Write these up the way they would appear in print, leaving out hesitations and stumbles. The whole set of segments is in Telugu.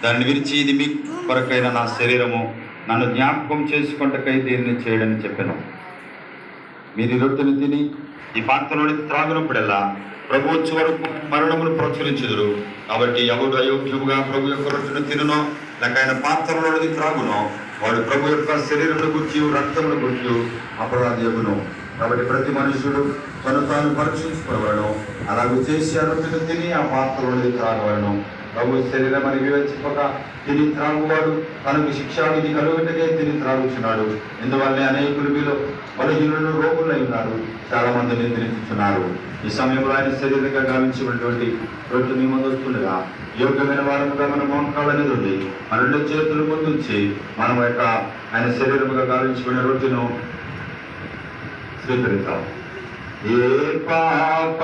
దాన్ని విరిచి ఇది మీ కొరకైన నా శరీరము, నన్ను జ్ఞాపకం చేసుకుంటకై దీన్ని చేయడని చెప్పాను. మీరు ఈ రొట్టెని తిని ఈ పాత్రలోని త్రాగునప్పుడల్లా ప్రభు వచ్చే వరకు మరణమును ప్రచురించుదురు. కాబట్టి ఎవడు అయోగ్యముగా ప్రభు యొక్క రొట్టెను తినునో లేక ఆయన పాత్రలోనిది త్రాగునో వాడు ప్రభు యొక్క శరీరమును గుర్చి రక్తమును గుర్చి అపరాధమును. కాబట్టి ప్రతి మనుషుడు తను తాను పరీక్షించుకోవలను, అలాగే చేసి ఆ రొట్టెను తిని ఆ పాత్రలోనిది త్రాగవలను. ప్రభు శరీరం అని వివేచింపక తిని త్రాగువాడు తనకు శిక్షావిధి కలుగుటకే తిని త్రాగుచున్నాడు. ఇందువల్లే అనేకులు మీలో బలహీనులు రోగులై ఉన్నారు, చాలా మంది నిద్రించుతున్నారు. ఈ సమయంలో ఆయన శరీరంగా గావించినటువంటి రొట్టె మీ ముందు వస్తుండగా యోగ్యమైన వారముగా మన మోకాళ్ళని నుండి మన 2 చేతులు ముందుంచి మనం యొక్క ఆయన శరీరముగా గావించుకునే రొట్టెను స్వీకరిద్దాం. ఏ పాప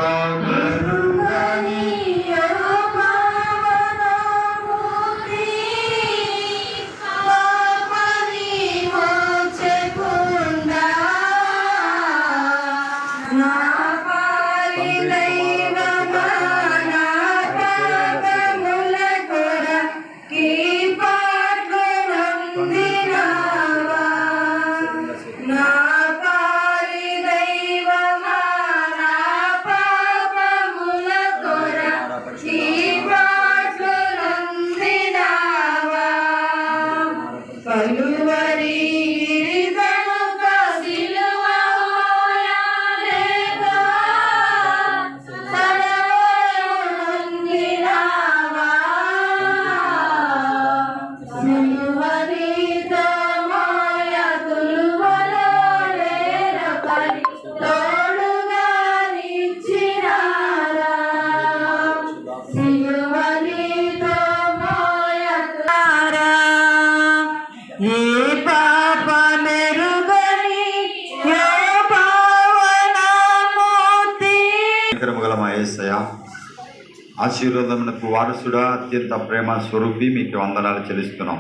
ఆశీర్వాదమునకు వారసుడా, అత్యంత ప్రేమ స్వరూపి, మీకు వందనాలు చెల్లిస్తున్నాం.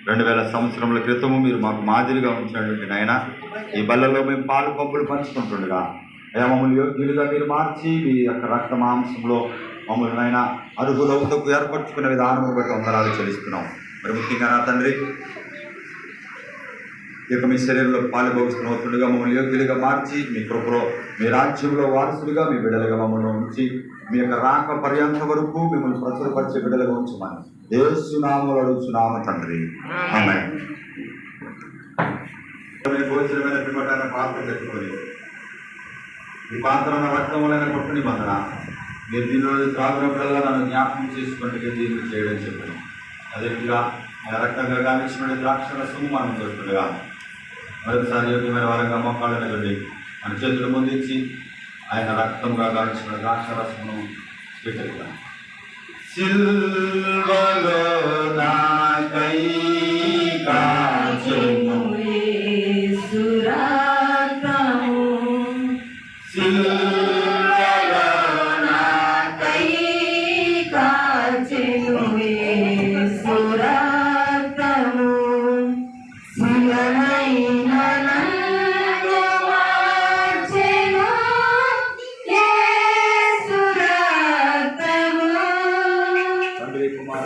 2000 సంవత్సరముల క్రితము మీరు మాకు మాదిరిగా ఉంచినటువంటి నాయన, ఈ బల్లలో మేము పాలు పంపులు పంచుకుంటుండగా మమ్మల్ని యోగ్యులుగా మీరు మార్చి మీ యొక్క రక్త మాంసంలో మమ్మల్ని నాయన అరుగులవుతకు ఏర్పరచుకునే విధానము బట్టి వందనాలు చెల్లిస్తున్నాం. మరి ముఖ్యంగా నా తండ్రి, ఇక మీ శరీరంలో పాలుభోగిస్తున్నట్టుగా మమ్మల్ని యోగ్యులుగా మార్చి మీ కృపలో మీ రాజ్యంలో వారసులుగా మీ బిడ్డలుగా మమ్మల్ని ఉంచి మీ యొక్క రాక పర్యంత వరకు మిమ్మల్ని ప్రచురపరిచే బిడ్డలుగా ఉంచమని యేసు నామములో అడుగుచున్నాము తండ్రి, ఆమేన్. భోజనమైన పిమ్మటాన్ని పాత్ర పెట్టుకొని ఈ పాత్ర రక్తములైన కొట్టు నిబంధన మీరు దీనిలో త్రాగునప్పుడల్లా నన్ను జ్ఞాపకం చేసుకుంటే దీన్ని చేయడం చెప్పాను. అదేవిధంగా రక్తంగా గావించిన ద్రాక్షరసము మనం చూస్తుండగా మరొకసారి యోగ్యమైన వారంగా మోకాళ్ళని వెళ్ళి మన చేతులు ముందించి ఆయన రక్తంగా గావించిన ద్రాక్షరసమును స్వీకరిద్దాం. సిల్వలో నాకై కాచెను యేసు రక్తము, సిల్వలో నాకై కాచెను యేసు రక్తము, సిలనైన నన్ను మార్చెను యేసు రక్తము, తండ్రి కుమార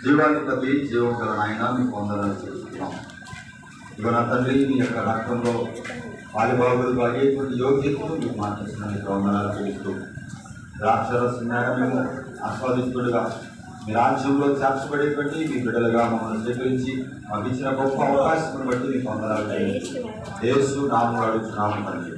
జీవాధిపతి జీవం గల నాయన మీకు వందనాలు చేస్తున్నాం. ఇక నా తండ్రి, మీ యొక్క రక్తంలో పాలిబాబులు అయ్యేటువంటి యోగ్యతను మీకు మార్చేసినందుకు వందనాలు చేస్తూ ద్రాక్షరసంగా మేము ఆస్వాదిస్తుండగా మీ రాజ్యంలో చేర్చబడేటువంటి మీ బిడ్డలుగా మమ్మల్ని స్వీకరించి మాకు ఇచ్చిన గొప్ప అవకాశం బట్టి మీకు వందనాలు చేస్తూ యేసు నామములో అడుగుచున్నాము తండ్రి.